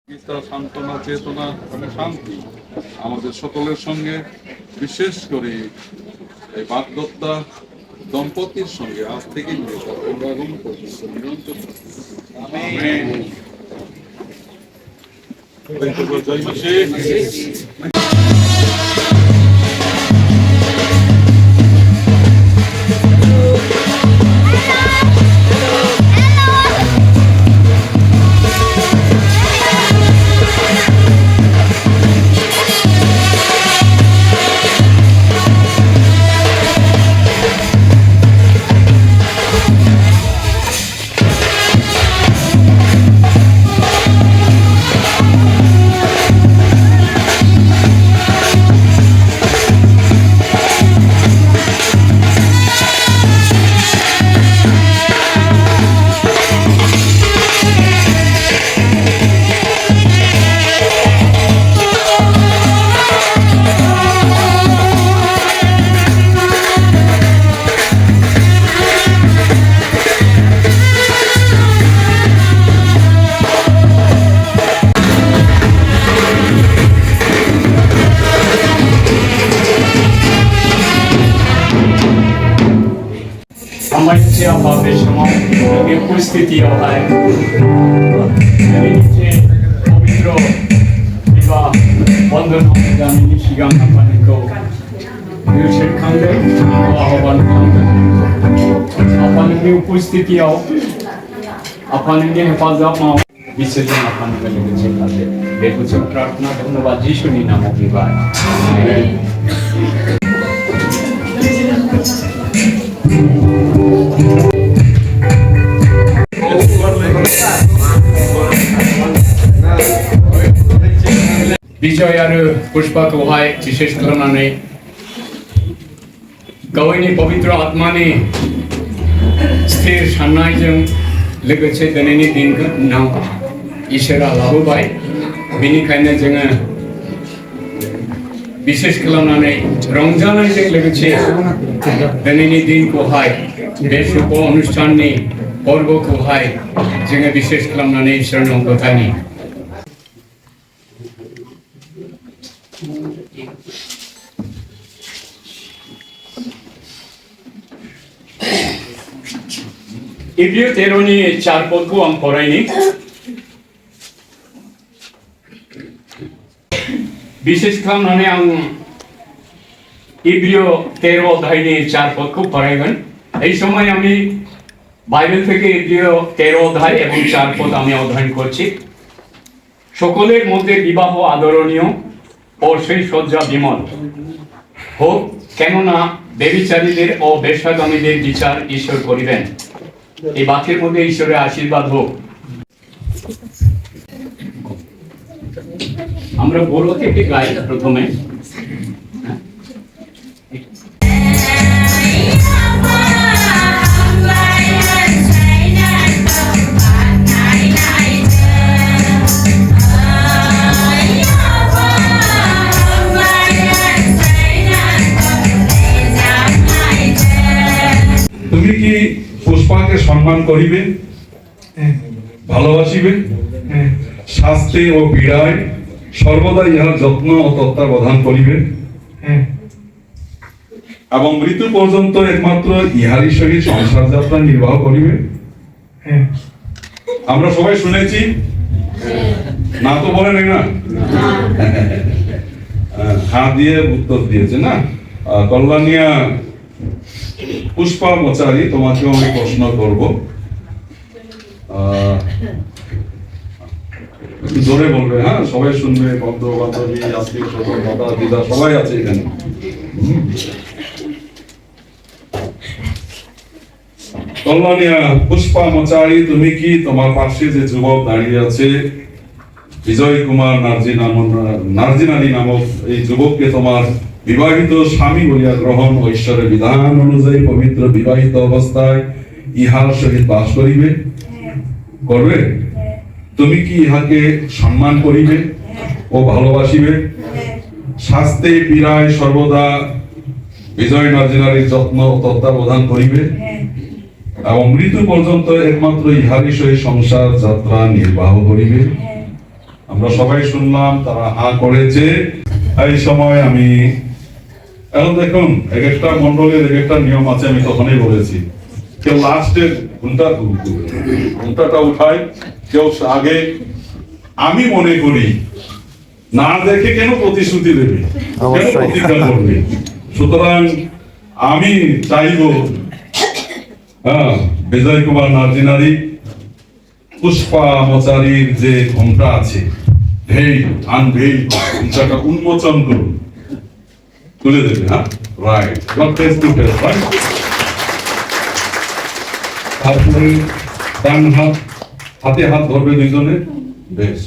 গীতা, সান্ত্বনা, চেতনা এবং শান্তি আমাদের সকলের সঙ্গে, বিশেষ করে এই বাগদত্তা দম্পতির সঙ্গে আজ থেকে নিয়ে আগমন পর্যন্ত নিরন্তর জয় মাসে। Amalia Paveshma, উপস্থিতি হয় পবিত্র বিবাহ বন্ধন জামিনী শিগাঙ্গা পানিকো নিউশের খান্দে আহ্বান খান্দে আপনাদের উপস্থিতিও আপনাদের হেফাজত মাও বিশেষজন আপনাদের লেগেছে তাতে বেকুচক প্রার্থনা ধন্যবাদ যিশুনি নাম বিবাহ विजय और पुष्पा को हाय विशेष करना ने गवैनी पवित्र आत्मा ने स्थिर शानाय जों लोगोसे दिनैनि दिनखौ नाव इसोरा लाबोबाय बेनिखायनो जोङो विशेष खालामनानै रंजानायजों लोगोसे दिनैनि दिनखौहाय बे शुभ अनुष्ठाननि पर्वखौहाय जोङो विशेष खालामनानै इसोरनाव गथायनि इब्रियो 13 नि 4 पदखौ आं फरायनि विशेष खालामनानै आं इब्रियो 13 अध्यायनि 4 पदखौ फरायगोन এই সময় আমি বাইবেল থেকে ইব্রিয় 13 অধ্যায় এবং 4 পদ আমি অধ্যয়ন করছি সকলের মধ্যে বিবাহ আদরণীয় ও সেই সজ্জা বিমল হোক কেননা ব্যভিচারীদের ও বেশ্যাগামীদের বিচার ঈশ্বর করিবেন এই বাক্যের মধ্যে ঈশ্বরের আশীর্বাদ হোক আমরা বড় থেকে গাই প্রথমে তুমি কি পুষ্পাকে সম্মান করিবে, ভালোবাসিবে, শাস্তি ও পীড়ায় সর্বদা ইহার যত্ন ও তত্ত্বাবধান করিবে এবং মৃত্যু পর্যন্ত একমাত্র ইহারই সহিত সংসার যাত্রা নির্বাহ করিবে। আমরা সবাই শুনেছি, না তো বলেন না, হাত দিয়ে উত্তর দিয়েছে না। কল্যাণিয়া পুষ্পা মোচারি, তোমাকেও আমি প্রশ্ন করব, একটু জোরে বলবে, হ্যাঁ সবাই শুনবে, বন্ধু বান্ধবী আত্মীয় স্বজন দাদা দিদা সবাই আছে এখানে। কল্যাণিয়া পুষ্পা মোচারি, তুমি কি তোমার পাশে যে যুবক দাঁড়িয়ে আছে বিজয় কুমার নার্জিনানি নামক এই যুবককে তোমার বিবাহিত স্বামী বলিয়া গ্রহণ ও ঈশ্বরের বিধান অনুযায়ী পবিত্র বিবাহিত অবস্থায় ইহার সহিত বাস করিবে, করবে? তুমি কি ইহাকে সম্মান করিবে ও ভালোবাসিবে, শাস্তি পীড়ায় সর্বদা বিজয় নার্জিনারির যত্ন ও তত্ত্বাবধান করিবে এবং মৃত্যু পর্যন্ত একমাত্র ইহারই সহিত সংসার যাত্রা নির্বাহ করিবে? আমরা সবাই শুনলাম, তারা হা করেছে। এই সময় আমি এখন দেখুন, এক একটা মন্ডলের এক একটা নিয়ম আছে, আমি তখনই বলেছি। কেউ লাস্টে ঘুমটাটা উঠায়, কেউ আগে। আমি মনে করি না দেখে কেন প্রতিশ্রুতি দেবে, কেন প্রতিজ্ঞা করবে? সুতরাং আমি চাইবো বিজয় কুমার নার্জিনারি পুষ্পা মোচারির যে ঘোমটা আছে, ভেইল আনভেইল, ঘোমটাটা উন্মোচন করুন, তুলে দেবে। হ্যাঁ, right, not face to face, right. তারপরে ডান হাতে হাত ধরবে দুইজনে, বেশ।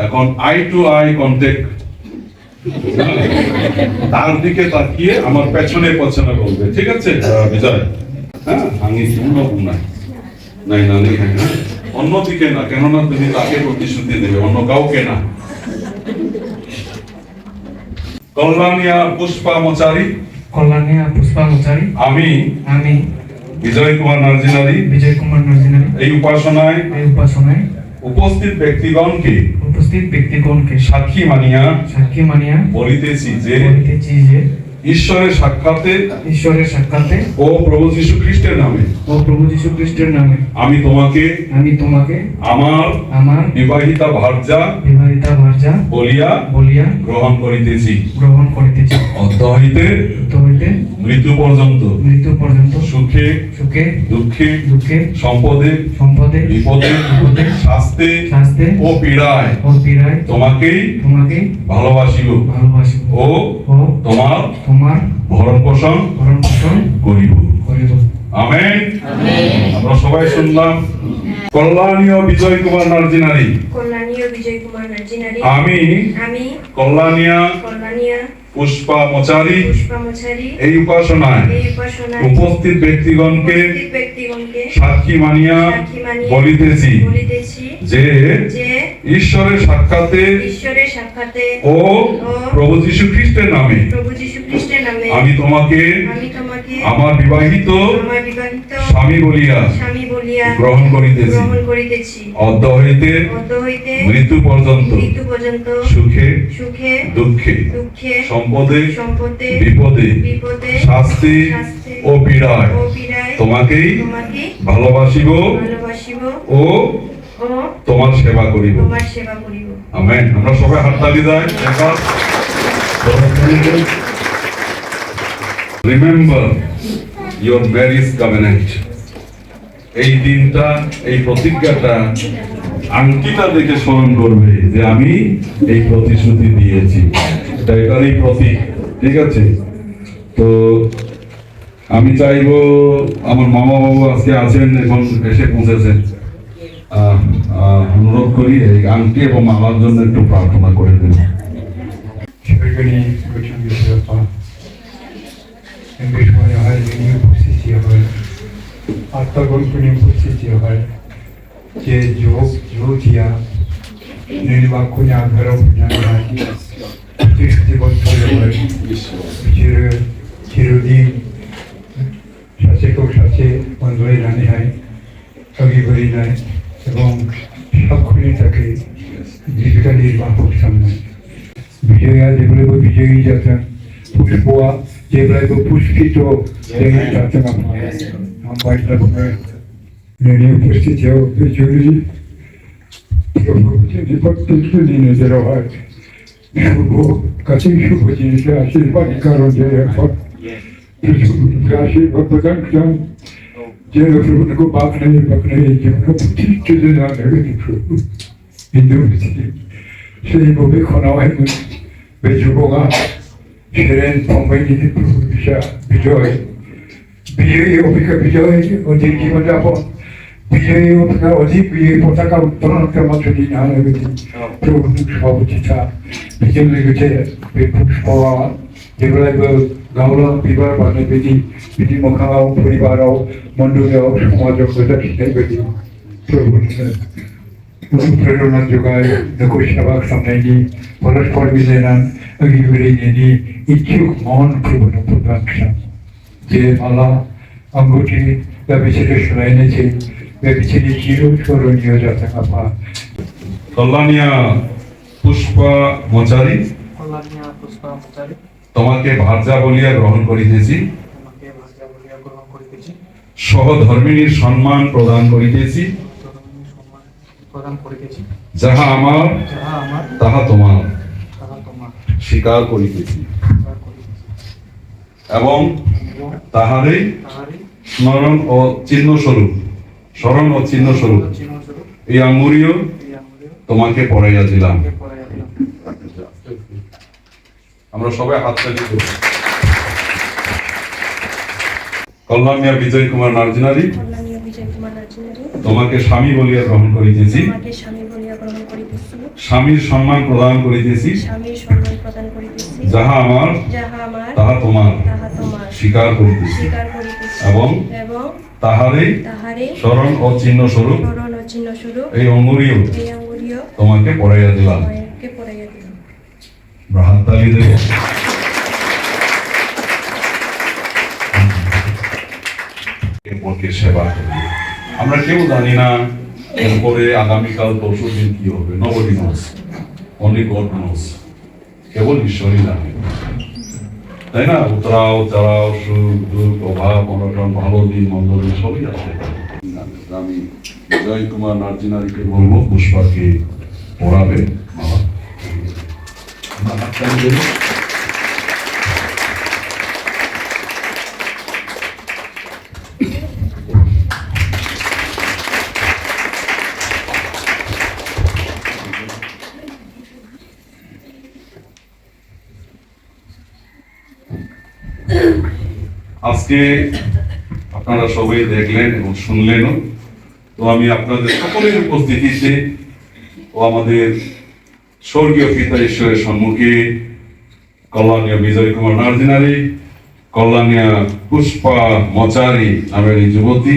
এখন আই টু আই কন্ট্যাক্ট, তার দিকে তাকিয়ে আমার পেছনে পেছনে বলবে, ঠিক আছে বিজয়? হ্যাঁ, আমি নাই না নেই, হ্যাঁ, অন্যদিকে না, কেননা তুমি তাকে প্রতিশ্রুতি দেবে, অন্য কাউকে না। কল্যাণিয়া পুষ্পা মোচারি, কল্যাণিয়া পুষ্পা মোচারি, আমি আমি বিজয় কুমার নার্জিনারি বিজয় কুমার নার্জিনারি এই উপাসনায় উপস্থিত ব্যক্তিগণকে সাক্ষী মানিয়া বলিতেছি যে ঈশ্বরের সাক্ষাতে ও প্রভু যীশু খ্রিস্টের নামে আমি তোমাকে আমার বিবাহিতা ভার্যা বলিয়া গ্রহণ করিতেছি অদ্য হইতে মৃত্যু পর্যন্ত সুখে দুঃখে সম্পদে বিপদে শাস্তে ও পীড়ায় তোমাকেই ভালোবাসিব ও তোমার ভরণ পোষণ করিব। আমেন। আমরা সবাই শুনলাম। কল্যাণীয় বিজয় কুমার নার্জিনারি, আমি কল্যাণিয়া পুষ্পা মোচারি এই উপাসনায় উপস্থিত ব্যক্তিগণকে সাক্ষী মানিয়া বলিতেছি যে ঈশ্বরের সাক্ষাতে ও প্রভু যীশু খ্রিস্টের নামে আমি তোমাকে আমার বিবাহিত স্বামী বলিয়া গ্রহণ করিতেছি অদ্য হইতে মৃত্যু পর্যন্ত সুখে দুঃখে সম্পদে বিপদে শাস্তি ও পীড়ায় তোমাকেই ভালোবাসিব ও তোমার সেবা করিব। আমেন। আমরা সবাই হাততালি দেই। Remember your marriage covenant. এই দিনটা, এই প্রতিজ্ঞাটা আংটিটা দেখে স্মরণ করবে যে আমি এই প্রতিশ্রুতি দিয়েছি, এটারই প্রতীক। ঠিক আছে? তো আমি চাইবো, আমার মামা বাবু আজকে আছেন, এখন এসে পৌঁছেছেন, অনুরোধ করি এই আংটি এবং মামার জন্য একটু প্রার্থনা করে দেন। আত্মগল্পনী উপস্থিতি হয় যে যোগ যোগিয়া নির্বাকু냐 ধরপু냐 জীবন হয় চিরদিন শাসকেও শাসে বন্ধুই রানী হয় কবি বলি নাই এবং সক্ষণে তাকে জীবিকা নির্বাহ সামনে বিজয়া যেগুলো বিজয়ী যাতেন পুষ্পা যেগুলো পুষ্পিত যাতেন উপস্থিত জরুরি প্রত্যেকটি দিনে যেটা হয় শুভ কাছে শুভ জিনিসে আশীর্বাদ কারণ যে আশীর্বাদ প্রদান করেন যে প্রভুকে বাঁকনে জীবন প্রতিষ্ঠিত হিন্দু সেইভাবে খনায় বেজুবগা সেরেন সম্মানিত প্রভু বিজয় বিজয়ী অপেক্ষা বিজয় অধিক জীবনযাপন বিজয়ী অপেক্ষা অধিক বিজয়ী পতাকা উত্তোলন মধ্য দিয়ে না প্রভু সহচিতা বিজয় লেগেছে পুষ্পা যেগুলো গাঁৱৰ বিবাহ মানে বিধি মুখাও পৰিবাৰো মণ্ডলীয় সমাজক বেদি অনুপ্রেরণা যোগায় লোক সেবাক সামনে পরস্পর মিলেনান অভিবৃদ্ধি ইচ্ছুক মন প্রবণ প্রদান যে মালা অঙ্গটি ব্যবচারে শোনাইনেছে ব্যবচারে চিরস্মরণীয় যাত্রা কল্যাণিয়া পুষ্পা মচারি কল্যাণিয়া পুষ্পা মোচারি তোমাকে ভার্যা বলিয়া গ্রহণ করিতেছি, তোমাকে ভাষা বলিয়া গ্রহণ করিতেছি, সহধর্মিণীর সম্মান প্রদান করিতেছি, ধর্মীয় সম্মান প্রদান করিতেছি, যাহা আমার যাহা আমার তাহা তোমার তাহা তোমার স্বীকার করিতেছি, স্বীকার করিতেছি, এবং এবং তাহারই তাহারই স্মরণ ও চিহ্ন স্বরূপ চিহ্নস্বরূপ এই আঙ্গুরীয় এই আমূল্য তোমাকে পড়াইয়া দিলাম। পড়াইয়া দিলাম। আমরা সবাই হাততালি করি। কল্যাণিয়া বিজয় কুমার নার্জিনারি কল্যাণীয় বিজয় কুমার নার্জিনারি তোমাকে স্বামী বলিয়া গ্রহণ করিতেছি, আমাকে স্বামী বলিয়া গ্রহণ করিতেছি, স্বামীর সম্মান প্রদান করিতেছি, স্বামীর সম্মান প্রদান করিতেছি, যাহা আমার যাহা আমার তাহা তোমার তাহা তোমার স্বীকার করিতেছি, স্বীকার করিতেছি, এবং এবং তাহারই তাহারে স্মরণ ও চিহ্ন স্বরূপ স্মরণ ও চিহ্ন স্বরূপ এই অঙ্গুরীয় এই আঙ্গুরীয় তোমাকে পড়াইয়া দিলাম। আমাকে পড়াইয়া দিলাম। আমরা হাততালি দেব। এরপরকে সেবা করি। আমরা কেউ জানি না এরপরে আগামীকাল পরশু দিন কি হবে। Nobody knows, only God knows, কেবল ঈশ্বরই জানে, তাই না? উতরাও চড়াও, সুখ দুঃখ, অভাব অনটন, ভালো দিন মন্দ দিন সবই আছে। আমি বিজয় কুমার নার্জিনারিকে বলবো পুষ্পাকে পড়াবে। বাবা, আমরা হাততালি দেব। আজকে আপনারা সবাই দেখলেন এবং শুনলেনও। তো আমি আপনাদের সকলের উপস্থিতিতে ও আমাদের স্বর্গীয় পিতা ঈশ্বরের সম্মুখে কল্যাণীয় বিজয় কুমার নার্জিনারি, কল্যাণীয় পুষ্পা মচারি নামের এই যুবতী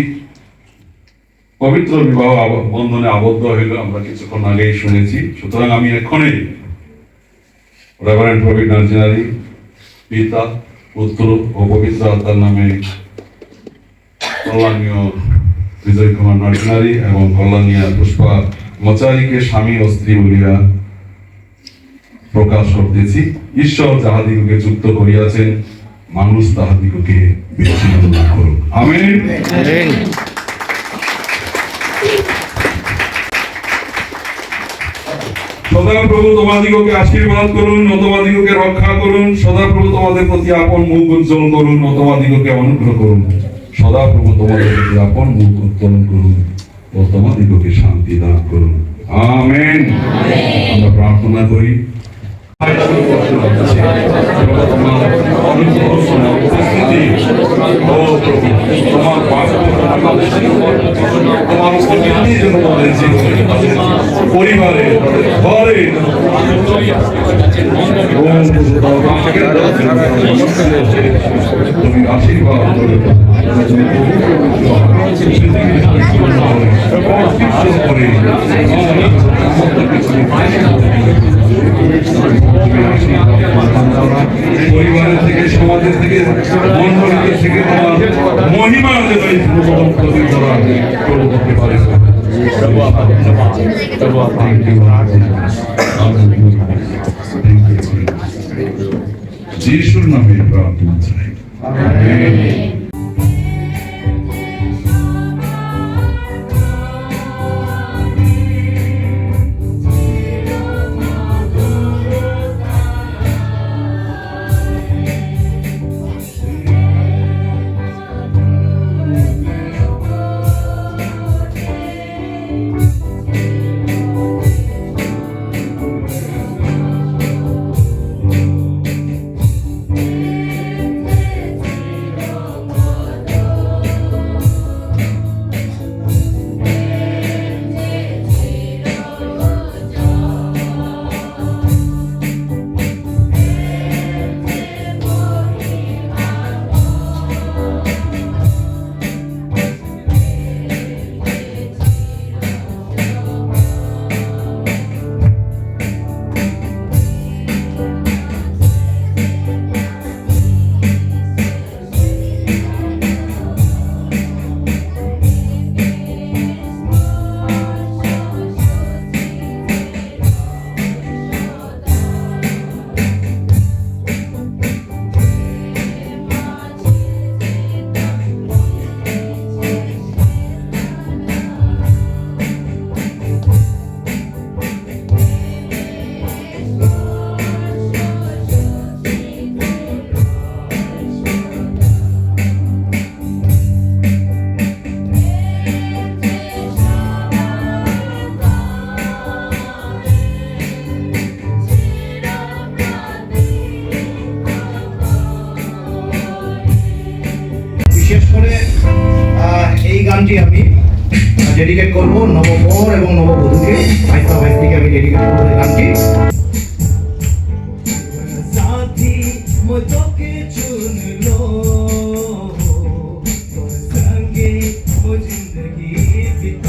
পবিত্র বিবাহ বন্ধনে আবদ্ধ হইল, আমরা কিছুক্ষণ আগেই শুনেছি। সুতরাং আমি এখনই রেভারেন্ড প্রবীণ নার্জিনারি পিতা, পুত্র ও পবিত্র আত্মার নামে কল্যাণীয় বিজয় কুমার নার্জিনারি এবং কল্যাণীয় পুষ্পা মচারিকে স্বামী ও স্ত্রী বলিয়া প্রকাশ করতেছি। ঈশ্বর যাহাদিগকে যুক্ত করিয়াছেন, মানুষ তাহাদিগকে বিচ্ছিন্ন না করুক। আমেন। সদাপ্রভু তোমাদিগকে আশীর্বাদ করুন ও তোমাদিগকে রক্ষা করুন। সদাপ্রভু তোমাদের প্রতি আপন মুখ উজ্জ্বল করুন ও তোমাদিগকে অনুগ্রহ করুন। সদাপ্রভু তোমাদের প্রতি আপন মুখ উত্তোলন করুন ও তোমাদিগকে শান্তি দান করুন। আমেন। আমরা প্রার্থনা করি। তোমার অনুগ্রহ, তোমার উপস্থিতি, ও প্রভু, তোমার বাক্য, তোমার উপস্থিতি যেন তাদের জীবনে, তাদের পরিবারে, তাদের ঘরে তুমি আশীর্বাদ করে পরিবারের থেকে, সমাজের থেকে, মন্ডলীর থেকে তোমার মহিমা যেন এই প্রতি তারা প্রভু করতে পারে। যিশুর নামে প্রার্থনা চাই। আমেন। আমি ডেডিকেট করব নববর এবং নববধূকে। ভাইসা ভাইস থেকে আমি ডেডিকেট করবো এই গানটি। साथी मुझो के चुन लो तो संगे वो जिंदगी बिता